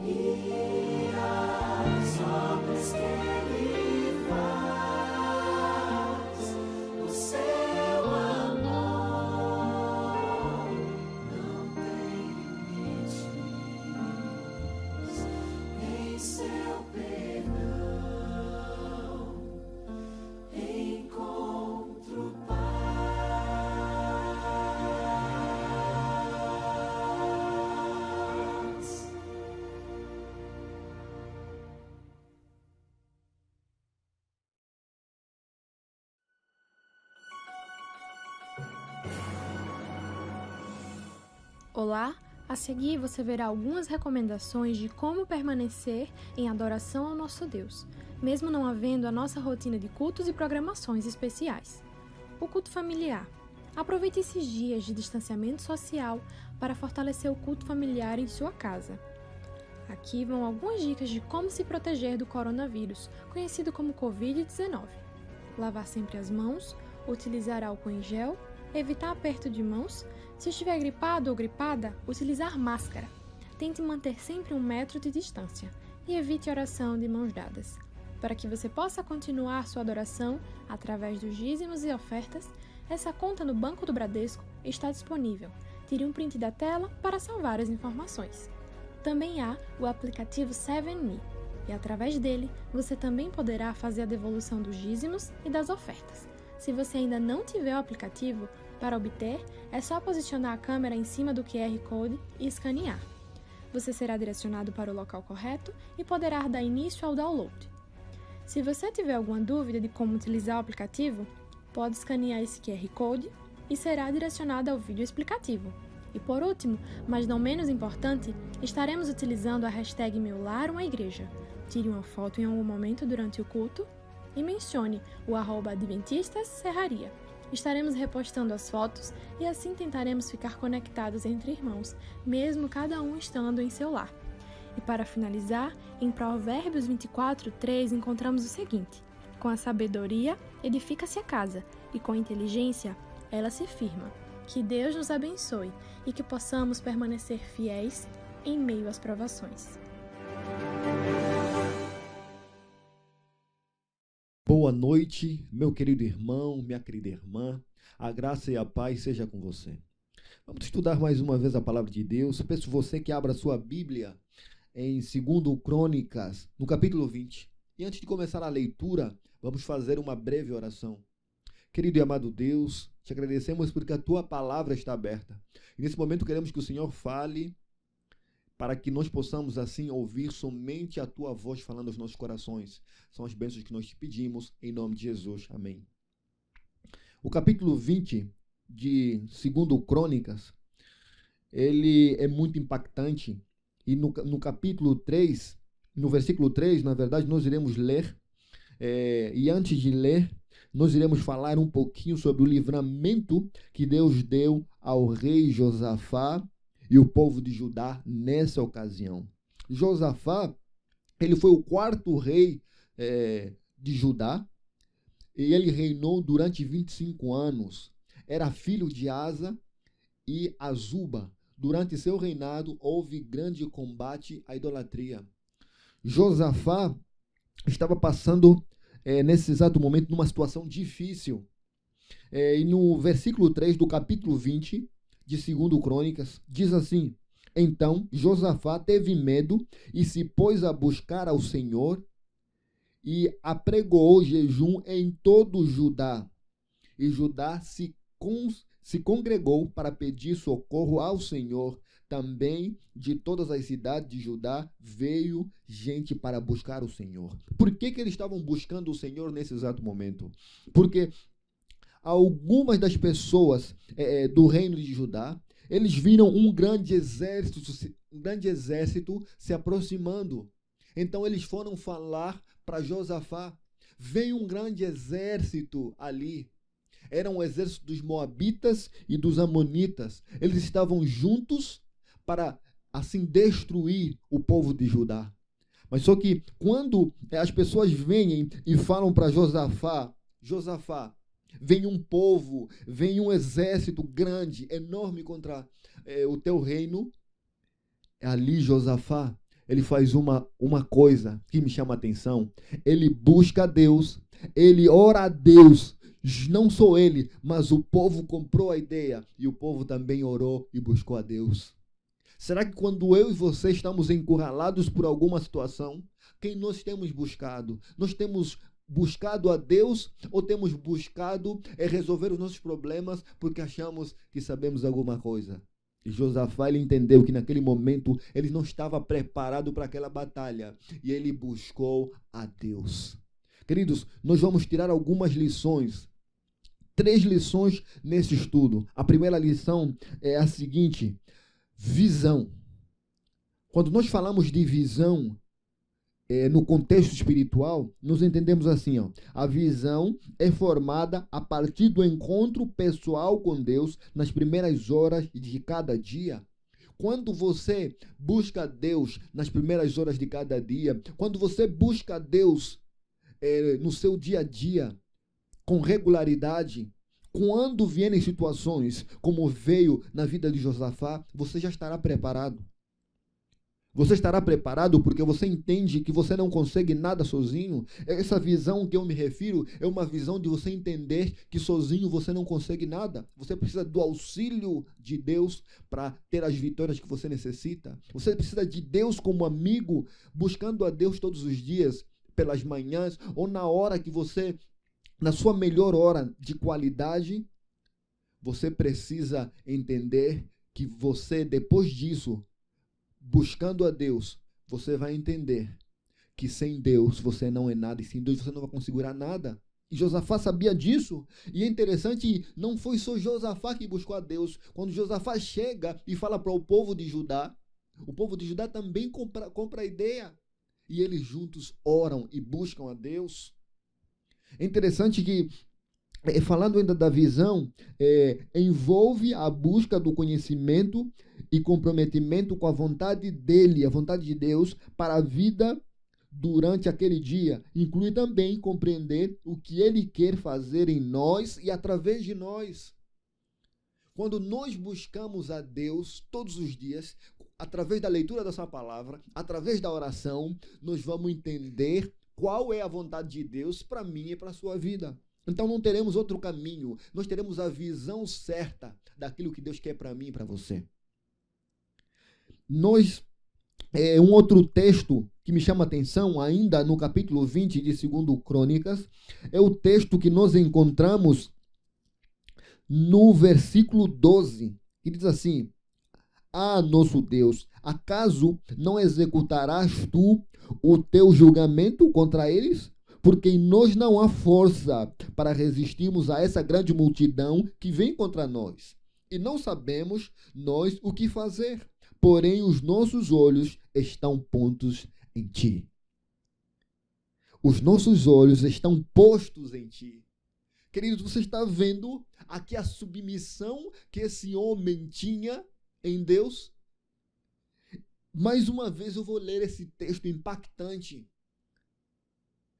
e as obras que Ele faz, o seu amor não tem limites, em seu perdão encontro paz. Olá, a seguir você verá algumas recomendações de como permanecer em adoração ao nosso Deus, mesmo não havendo a nossa rotina de cultos e programações especiais. O culto familiar. Aproveite esses dias de distanciamento social para fortalecer o culto familiar em sua casa. Aqui vão algumas dicas de como se proteger do coronavírus, conhecido como Covid-19. Lavar sempre as mãos, utilizar álcool em gel, evitar aperto de mãos. Se estiver gripado ou gripada, utilizar máscara. Tente manter sempre 1 metro de distância e evite oração de mãos dadas. Para que você possa continuar sua adoração através dos dízimos e ofertas, essa conta no Banco do Bradesco está disponível. Tire um print da tela para salvar as informações. Também há o aplicativo 7Me e através dele você também poderá fazer a devolução dos dízimos e das ofertas. Se você ainda não tiver o aplicativo, para obter, é só posicionar a câmera em cima do QR Code e escanear. Você será direcionado para o local correto e poderá dar início ao download. Se você tiver alguma dúvida de como utilizar o aplicativo, pode escanear esse QR Code e será direcionado ao vídeo explicativo. E por último, mas não menos importante, estaremos utilizando a hashtag #MeuLarUmaIgreja. Tire uma foto em algum momento durante o culto e mencione o @AdventistasSerraria. Estaremos repostando as fotos e assim tentaremos ficar conectados entre irmãos, mesmo cada um estando em seu lar. E para finalizar, em Provérbios 24:3 encontramos o seguinte: com a sabedoria edifica-se a casa, e com a inteligência ela se firma. Que Deus nos abençoe e que possamos permanecer fiéis em meio às provações. Boa noite, meu querido irmão, minha querida irmã. A graça e a paz seja com você. Vamos estudar mais uma vez a palavra de Deus. Peço você que abra sua Bíblia em 2 Crônicas, no capítulo 20. E antes de começar a leitura, vamos fazer uma breve oração. Querido e amado Deus, te agradecemos porque a tua palavra está aberta. E nesse momento queremos que o Senhor fale para que nós possamos assim ouvir somente a tua voz falando aos nossos corações. São as bênçãos que nós te pedimos, em nome de Jesus. Amém. O capítulo 20 de 2 Crônicas, ele é muito impactante. E no capítulo 3, no versículo 3, na verdade, nós iremos ler. E antes de ler, nós iremos falar um pouquinho sobre o livramento que Deus deu ao rei Josafá e o povo de Judá nessa ocasião. Josafá, ele foi o 4º rei de Judá, e ele reinou durante 25 anos. Era filho de Asa e Azuba. Durante seu reinado, houve grande combate à idolatria. Josafá estava passando, nesse exato momento, numa situação difícil. E no versículo 3 do capítulo 20 de 2 Crônicas, diz assim: então Josafá teve medo e se pôs a buscar ao Senhor e apregoou jejum em todo Judá. E Judá se congregou para pedir socorro ao Senhor. Também de todas as cidades de Judá veio gente para buscar o Senhor. Por que eles estavam buscando o Senhor nesse exato momento? Porque algumas das pessoas do reino de Judá, eles viram um grande exército se aproximando. Então eles foram falar para Josafá: vem um grande exército ali. Era um exército dos Moabitas e dos Amonitas. Eles estavam juntos para assim destruir o povo de Judá. Mas só que quando as pessoas vêm e falam para Josafá: Josafá, vem um povo, vem um exército grande, enorme contra o teu reino. Ali Josafá, ele faz uma coisa que me chama a atenção. Ele busca a Deus, ele ora a Deus. Não só ele, mas o povo comprou a ideia e o povo também orou e buscou a Deus. Será que quando eu e você estamos encurralados por alguma situação, quem nós temos buscado? Nós temos buscado a Deus ou temos buscado resolver os nossos problemas porque achamos que sabemos alguma coisa? E Josafá, ele entendeu que naquele momento ele não estava preparado para aquela batalha e ele buscou a Deus. Queridos, nós vamos tirar algumas lições, 3 lições nesse estudo. A primeira lição é a seguinte: visão. Quando nós falamos de visão, no contexto espiritual, nós entendemos assim, a visão é formada a partir do encontro pessoal com Deus nas primeiras horas de cada dia. Quando você busca Deus nas primeiras horas de cada dia, quando você busca Deus no seu dia a dia, com regularidade, quando vierem situações como veio na vida de Josafá, você já estará preparado. Você estará preparado porque você entende que você não consegue nada sozinho. Essa visão que eu me refiro é uma visão de você entender que sozinho você não consegue nada. Você precisa do auxílio de Deus para ter as vitórias que você necessita. Você precisa de Deus como amigo, buscando a Deus todos os dias, pelas manhãs, ou na hora que você, na sua melhor hora de qualidade, você precisa entender que você, depois disso, buscando a Deus, você vai entender que sem Deus você não é nada e sem Deus você não vai conseguir nada. E Josafá sabia disso. E é interessante, não foi só Josafá que buscou a Deus. Quando Josafá chega e fala para o povo de Judá, o povo de Judá também compra a ideia. E eles juntos oram e buscam a Deus. É interessante que, falando ainda da visão, envolve a busca do conhecimento e comprometimento com a vontade dele, a vontade de Deus para a vida durante aquele dia. Inclui também compreender o que ele quer fazer em nós e através de nós. Quando nós buscamos a Deus todos os dias, através da leitura da sua palavra, através da oração, nós vamos entender qual é a vontade de Deus para mim e para a sua vida. Então não teremos outro caminho, nós teremos a visão certa daquilo que Deus quer para mim e para você. Um outro texto que me chama a atenção, ainda no capítulo 20 de 2 Crônicas, é o texto que nós encontramos no versículo 12, que diz assim: Ah, nosso Deus, acaso não executarás tu o teu julgamento contra eles? Porque em nós não há força para resistirmos a essa grande multidão que vem contra nós. E não sabemos nós o que fazer. Porém, os nossos olhos estão pontos em ti. Os nossos olhos estão postos em ti. Queridos, você está vendo aqui a submissão que esse homem tinha em Deus? Mais uma vez eu vou ler esse texto impactante.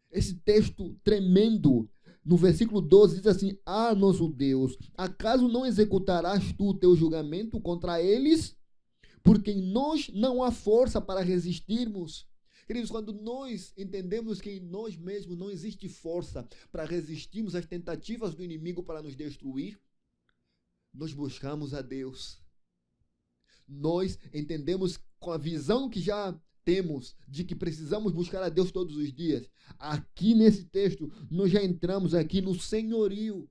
Esse texto tremendo. No versículo 12 diz assim: Ah, nosso Deus, acaso não executarás tu o teu julgamento contra eles? Porque em nós não há força para resistirmos. Queridos, quando nós entendemos que em nós mesmos não existe força para resistirmos às tentativas do inimigo para nos destruir, nós buscamos a Deus. Nós entendemos com a visão que já temos de que precisamos buscar a Deus todos os dias. Aqui nesse texto, nós já entramos aqui no senhorio.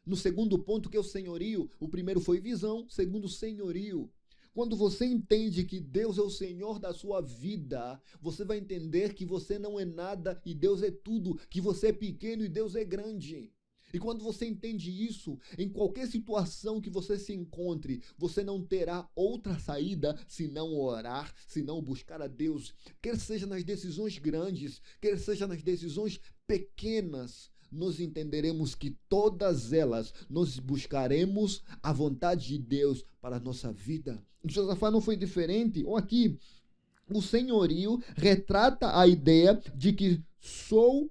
No segundo ponto, que é o senhorio. O primeiro foi visão, o segundo, senhorio. Quando você entende que Deus é o Senhor da sua vida, você vai entender que você não é nada e Deus é tudo, que você é pequeno e Deus é grande. E quando você entende isso, em qualquer situação que você se encontre, você não terá outra saída senão orar, senão buscar a Deus. Quer seja nas decisões grandes, quer seja nas decisões pequenas, nós entenderemos que todas elas nós buscaremos a vontade de Deus para a nossa vida. Josafá não foi diferente. Ou aqui, o senhorio retrata a ideia de que sou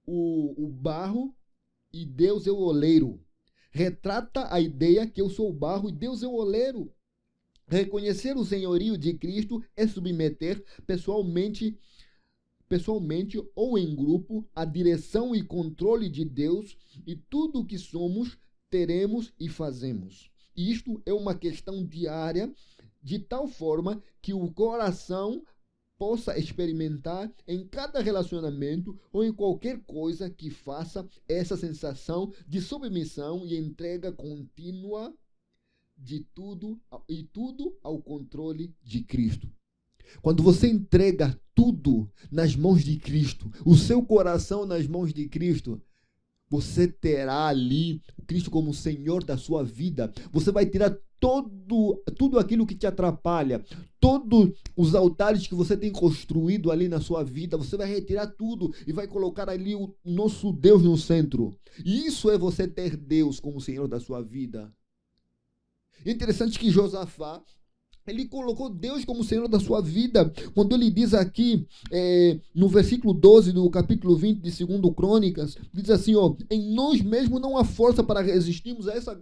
o barro e Deus é o oleiro. Retrata a ideia que eu sou o barro e Deus é o oleiro. Reconhecer o senhorio de Cristo é submeter pessoalmente ou em grupo a direção e controle de Deus e tudo o que somos, teremos e fazemos. Isto é uma questão diária, de tal forma que o coração possa experimentar em cada relacionamento ou em qualquer coisa que faça essa sensação de submissão e entrega contínua de tudo ao controle de Cristo. Quando você entrega tudo nas mãos de Cristo, o seu coração nas mãos de Cristo, você terá ali Cristo como Senhor da sua vida. Você vai tirar tudo aquilo que te atrapalha, todos os altares que você tem construído ali na sua vida, você vai retirar tudo e vai colocar ali o nosso Deus no centro. E isso é você ter Deus como Senhor da sua vida. É interessante que Josafá, ele colocou Deus como Senhor da sua vida, quando ele diz aqui, no versículo 12 do capítulo 20 de 2 Crônicas, diz assim, em nós mesmos não há força para resistirmos a essa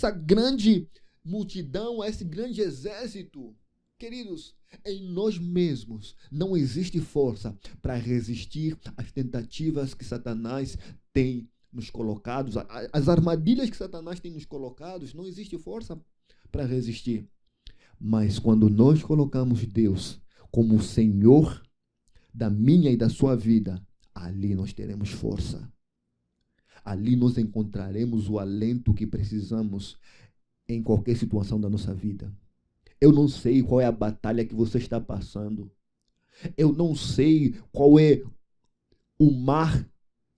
grande multidão, a esse grande exército. Queridos, em nós mesmos não existe força para resistir às tentativas que Satanás tem nos colocados, as armadilhas que Satanás tem nos colocados, não existe força para resistir. Mas quando nós colocamos Deus como o Senhor da minha e da sua vida, ali nós teremos força. Ali nós encontraremos o alento que precisamos em qualquer situação da nossa vida. Eu não sei qual é a batalha que você está passando. Eu não sei qual é o mar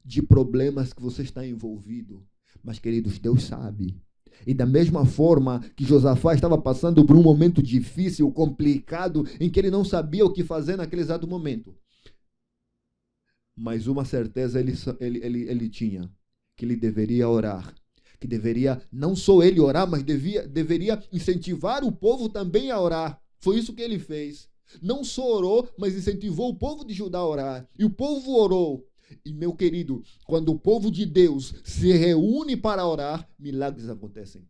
de problemas que você está envolvido. Mas, queridos, Deus sabe. E da mesma forma que Josafá estava passando por um momento difícil, complicado, em que ele não sabia o que fazer naquele exato momento. Mas uma certeza ele tinha, que ele deveria orar. Que deveria, não só ele orar, mas deveria incentivar o povo também a orar. Foi isso que ele fez. Não só orou, mas incentivou o povo de Judá a orar. E o povo orou. E, meu querido, quando o povo de Deus se reúne para orar, milagres acontecem.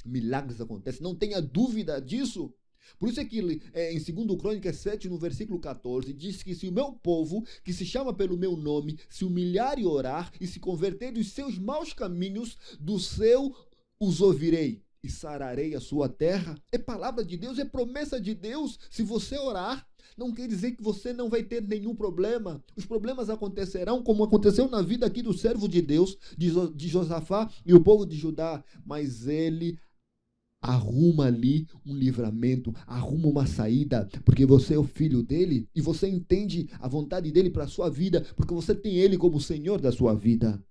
Milagres acontecem, não tenha dúvida disso. Por isso é que em 2 Crônicas 7, no versículo 14, diz que se o meu povo, que se chama pelo meu nome, se humilhar e orar e se converter dos seus maus caminhos, do seu os ouvirei e sararei a sua terra. É palavra de Deus, é promessa de Deus. Se você orar, não quer dizer que você não vai ter nenhum problema. Os problemas acontecerão, como aconteceu na vida aqui do servo de Deus, de Josafá e o povo de Judá. Mas ele arruma ali um livramento, arruma uma saída, porque você é o filho dele e você entende a vontade dele para a sua vida, porque você tem ele como Senhor da sua vida.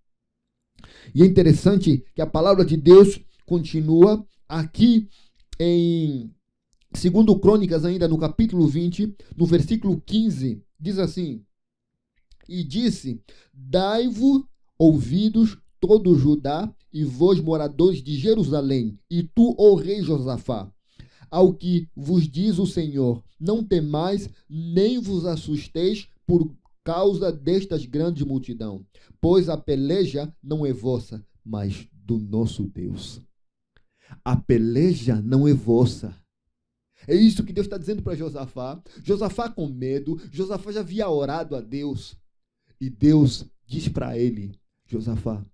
E é interessante que a palavra de Deus continua aqui em 2 Crônicas, ainda no capítulo 20, no versículo 15, diz assim: e disse, dai-vos ouvidos todo Judá e vós moradores de Jerusalém, e tu, ó rei Josafá, ao que vos diz o Senhor, não temais, nem vos assusteis por causa destas grandes multidão, pois a peleja não é vossa, mas do nosso Deus. A peleja não é vossa. É isso que Deus está dizendo para Josafá. Josafá com medo, Josafá já havia orado a Deus. E Deus diz para ele, Josafá,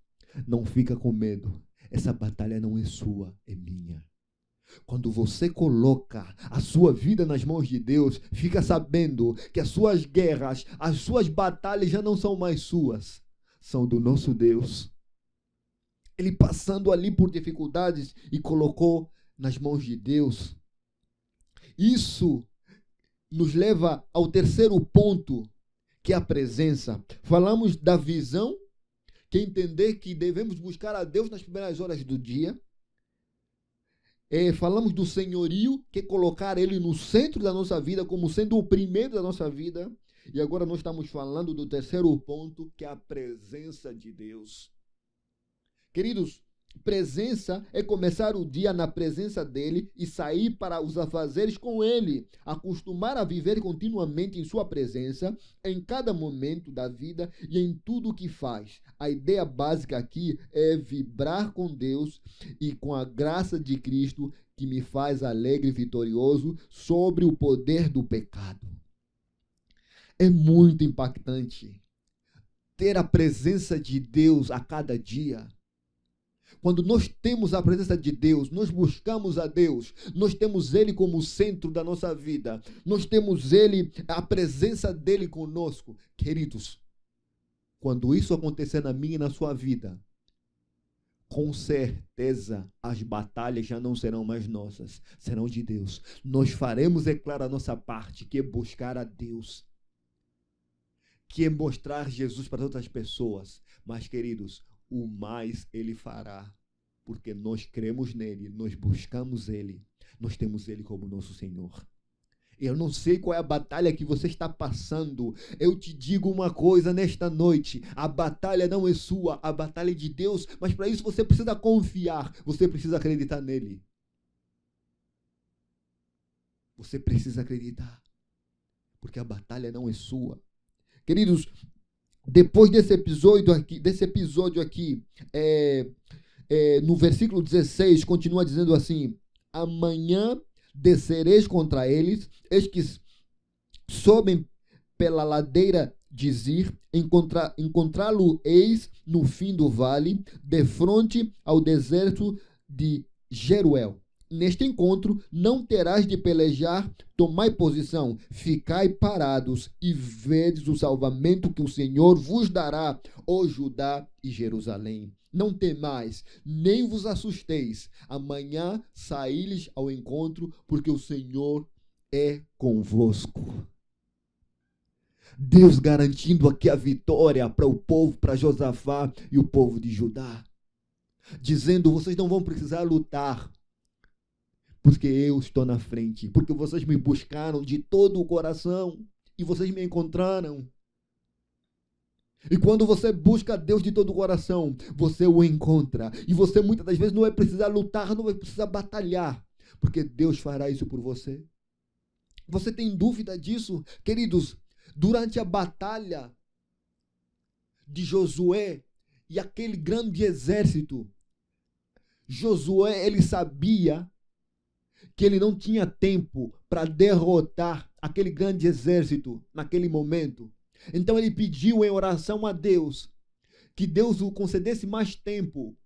não fica com medo. Essa batalha não é sua, é minha. Quando você coloca a sua vida nas mãos de Deus, fica sabendo que as suas guerras, as suas batalhas já não são mais suas, são do nosso Deus. Ele passando ali por dificuldades e colocou nas mãos de Deus. Isso nos leva ao terceiro ponto, que é a presença. Falamos da visão, que é entender que devemos buscar a Deus nas primeiras horas do dia. Falamos do senhorio, que é colocar Ele no centro da nossa vida, como sendo o primeiro da nossa vida. E agora nós estamos falando do terceiro ponto, que é a presença de Deus. Queridos, presença é começar o dia na presença dele e sair para os afazeres com ele. Acostumar a viver continuamente em sua presença, em cada momento da vida e em tudo o que faz. A ideia básica aqui é vibrar com Deus e com a graça de Cristo que me faz alegre e vitorioso sobre o poder do pecado. É muito impactante ter a presença de Deus a cada dia. Quando nós temos a presença de Deus, nós buscamos a Deus, nós temos Ele como centro da nossa vida, nós temos Ele, a presença dEle conosco. Queridos, quando isso acontecer na minha e na sua vida, com certeza as batalhas já não serão mais nossas, serão de Deus. Nós faremos, é claro, a nossa parte, que é buscar a Deus, que é mostrar Jesus para outras pessoas. Mas, queridos, o mais Ele fará, porque nós cremos nele, nós buscamos Ele, nós temos Ele como nosso Senhor. Eu não sei qual é a batalha que você está passando. Eu te digo uma coisa nesta noite: a batalha não é sua, a batalha é de Deus, mas para isso você precisa confiar, você precisa acreditar nele. Você precisa acreditar, porque a batalha não é sua. Queridos, depois desse episódio aqui, no versículo 16, continua dizendo assim: amanhã descereis contra eles, eis que sobem pela ladeira de Zir, encontrá-lo-eis no fim do vale, de frente ao deserto de Jeruel. Neste encontro não terás de pelejar, tomai posição, ficai parados e vedes o salvamento que o Senhor vos dará, ó Judá e Jerusalém. Não temais, nem vos assusteis. Amanhã saí-lhes ao encontro, porque o Senhor é convosco. Deus garantindo aqui a vitória para o povo, para Josafá e o povo de Judá. Dizendo: vocês não vão precisar lutar, porque eu estou na frente. Porque vocês me buscaram de todo o coração e vocês me encontraram. E quando você busca Deus de todo o coração, você o encontra. E você muitas das vezes não vai precisar lutar, não vai precisar batalhar, porque Deus fará isso por você. Você tem dúvida disso? Queridos, durante a batalha de Josué e aquele grande exército, Josué, ele sabia que ele não tinha tempo para derrotar aquele grande exército naquele momento. Então ele pediu em oração a Deus que Deus o concedesse mais tempo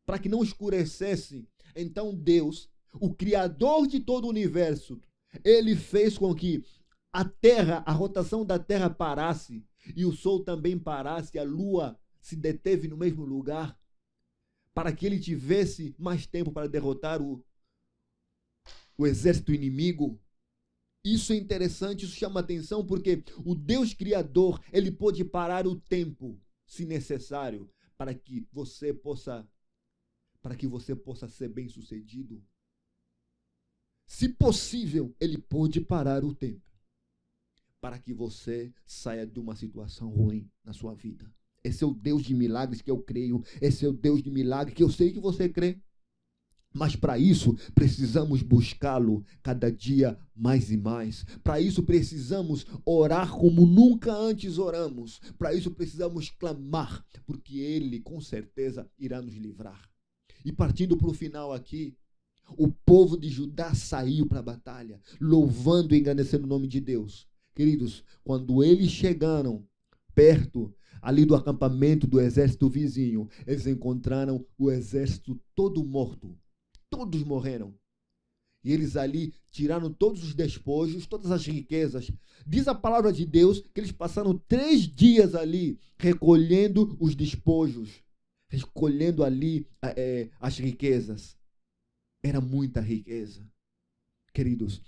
para que não escurecesse. Então Deus, o Criador de todo o universo, ele fez com que a terra, a rotação da terra parasse e o sol também parasse, a lua se deteve no mesmo lugar, para que ele tivesse mais tempo para derrotar o exército inimigo. Isso é interessante, isso chama atenção, porque o Deus Criador, ele pode parar o tempo, se necessário, para que você possa ser bem-sucedido. Se possível, ele pode parar o tempo, para que você saia de uma situação ruim na sua vida. Esse é o Deus de milagres que eu creio, esse é o Deus de milagres que eu sei que você crê. Mas para isso precisamos buscá-lo cada dia mais e mais. Para isso precisamos orar como nunca antes oramos. Para isso precisamos clamar, porque ele com certeza irá nos livrar. E partindo para o final aqui, o povo de Judá saiu para a batalha, louvando e engrandecendo o nome de Deus. Queridos, quando eles chegaram perto ali do acampamento do exército vizinho, eles encontraram o exército todo morto. Todos morreram. E eles ali tiraram todos os despojos, todas as riquezas. Diz a palavra de Deus que eles passaram 3 dias ali recolhendo os despojos, recolhendo ali as riquezas. Era muita riqueza. Queridos,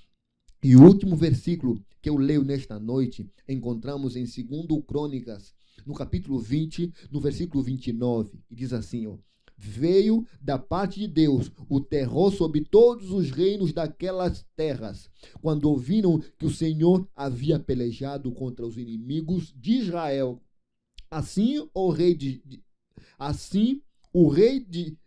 e o último versículo que eu leio nesta noite, encontramos em 2 Crônicas, no capítulo 20, no versículo 29. E diz assim, ó: veio da parte de Deus o terror sobre todos os reinos daquelas terras, quando ouviram que o Senhor havia pelejado contra os inimigos de Israel. Assim o rei de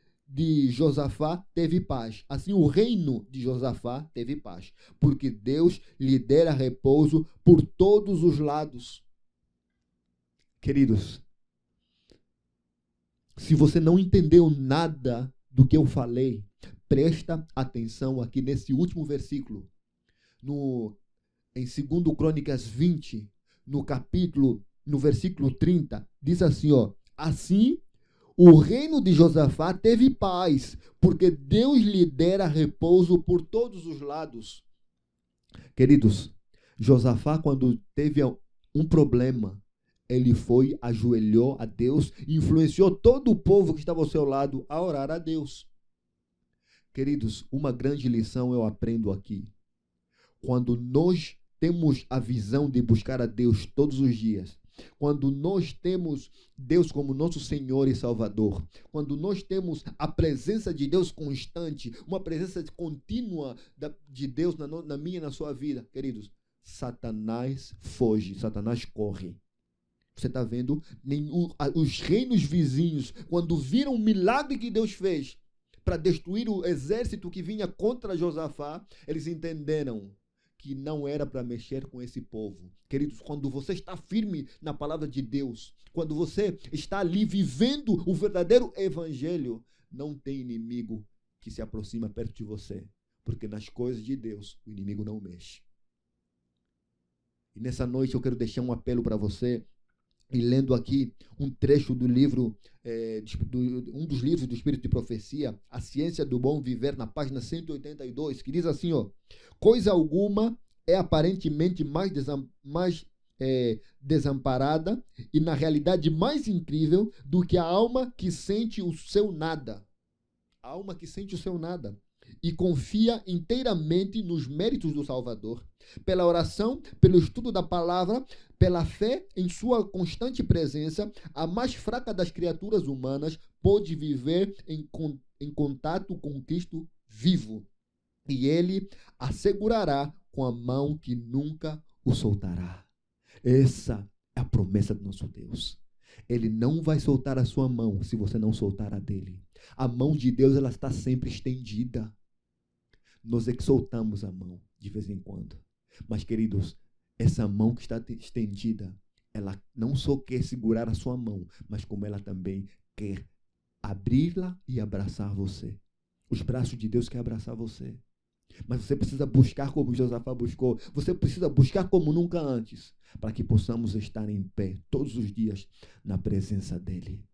Josafá teve paz. Assim, o reino de Josafá teve paz. Porque Deus lhe dera repouso por todos os lados. Queridos, se você não entendeu nada do que eu falei, presta atenção aqui nesse último versículo. Em 2 Crônicas 20, no versículo 30, diz assim, ó: assim, o reino de Josafá teve paz, porque Deus lhe dera repouso por todos os lados. Queridos, Josafá, quando teve um problema, ele foi, ajoelhou a Deus, influenciou todo o povo que estava ao seu lado a orar a Deus. Queridos, uma grande lição eu aprendo aqui. Quando nós temos a visão de buscar a Deus todos os dias, quando nós temos Deus como nosso Senhor e Salvador, quando nós temos a presença de Deus constante, uma presença contínua de Deus na minha e na sua vida, queridos, Satanás foge, Satanás corre. Você está vendo? Os reinos vizinhos, quando viram o milagre que Deus fez para destruir o exército que vinha contra Josafá, eles entenderam que não era para mexer com esse povo. Queridos, quando você está firme na palavra de Deus, quando você está ali vivendo o verdadeiro evangelho, não tem inimigo que se aproxima perto de você, porque nas coisas de Deus o inimigo não mexe. E nessa noite eu quero deixar um apelo para você, e lendo aqui um trecho do livro, um dos livros do Espírito de Profecia, A Ciência do Bom Viver, na página 182, que diz assim, ó: coisa alguma é aparentemente mais desamparada e na realidade mais incrível do que a alma que sente o seu nada. A alma que sente o seu nada e confia inteiramente nos méritos do Salvador, pela oração, pelo estudo da palavra, pela fé em sua constante presença, a mais fraca das criaturas humanas pôde viver em contato com Cristo vivo. E ele assegurará com a mão que nunca o soltará. Essa é a promessa do nosso Deus. Ele não vai soltar a sua mão se você não soltar a dele. A mão de Deus, ela está sempre estendida. Nós é que soltamos a mão de vez em quando. Mas, queridos, essa mão que está estendida, ela não só quer segurar a sua mão, mas como ela também quer abri-la e abraçar você. Os braços de Deus querem abraçar você. Mas você precisa buscar como Josafá buscou. Você precisa buscar como nunca antes, para que possamos estar em pé todos os dias na presença dele.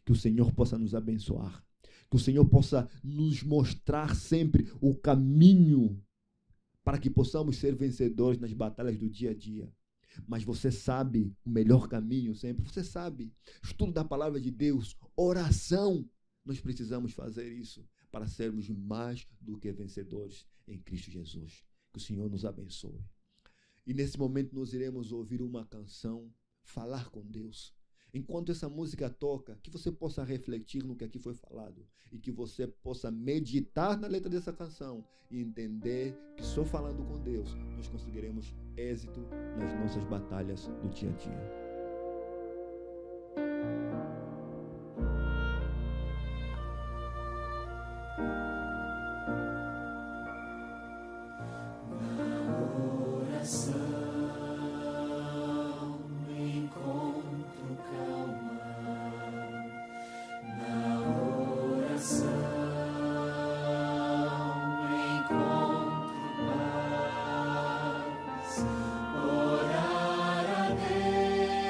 Que o Senhor possa nos abençoar. Que o Senhor possa nos mostrar sempre o caminho para que possamos ser vencedores nas batalhas do dia a dia. Mas você sabe o melhor caminho sempre. Você sabe. Estudo da palavra de Deus, oração. Nós precisamos fazer isso para sermos mais do que vencedores em Cristo Jesus. Que o Senhor nos abençoe. E nesse momento nós iremos ouvir uma canção, falar com Deus. Enquanto essa música toca, que você possa refletir no que aqui foi falado e que você possa meditar na letra dessa canção e entender que só falando com Deus nós conseguiremos êxito nas nossas batalhas do dia a dia. Orar a Deus.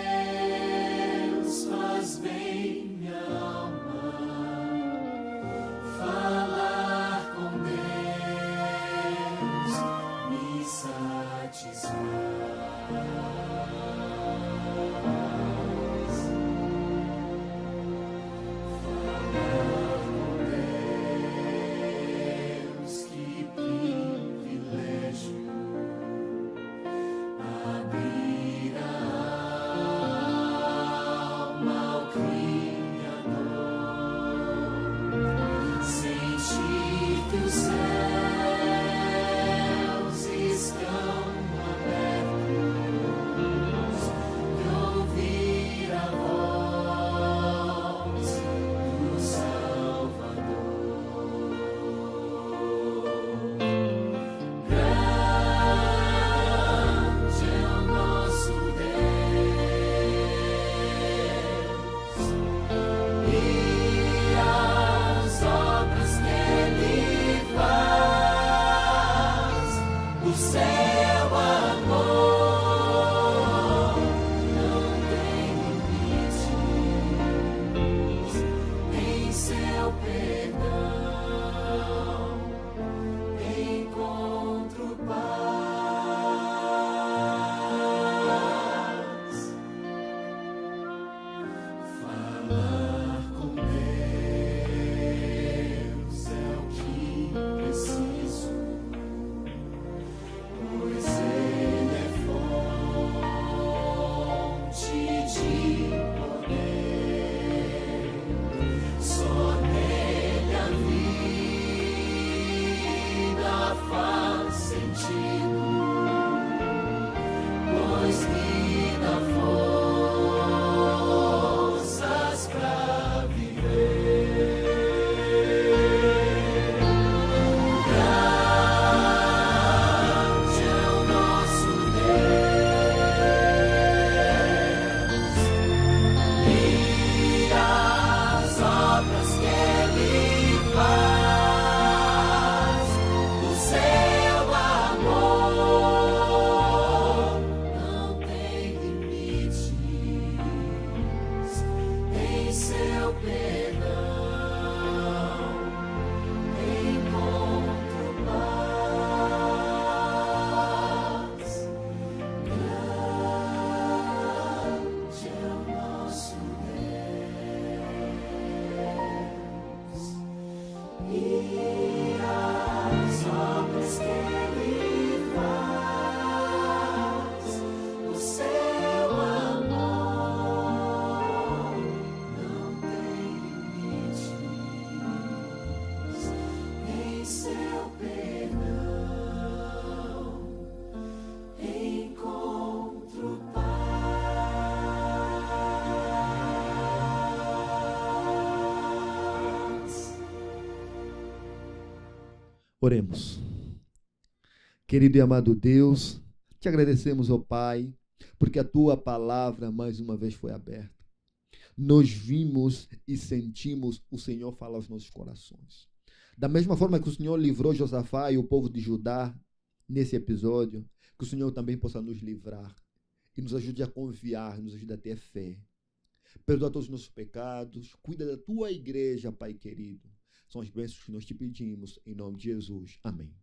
Oremos. Querido e amado Deus, te agradecemos, ó Pai, porque a tua palavra mais uma vez foi aberta. Nós vimos e sentimos o Senhor falar aos nossos corações. Da mesma forma que o Senhor livrou Josafá e o povo de Judá nesse episódio, que o Senhor também possa nos livrar e nos ajude a confiar, nos ajude a ter fé. Perdoa todos os nossos pecados, cuida da tua igreja, Pai querido. São as bênçãos que nós te pedimos, em nome de Jesus. Amém.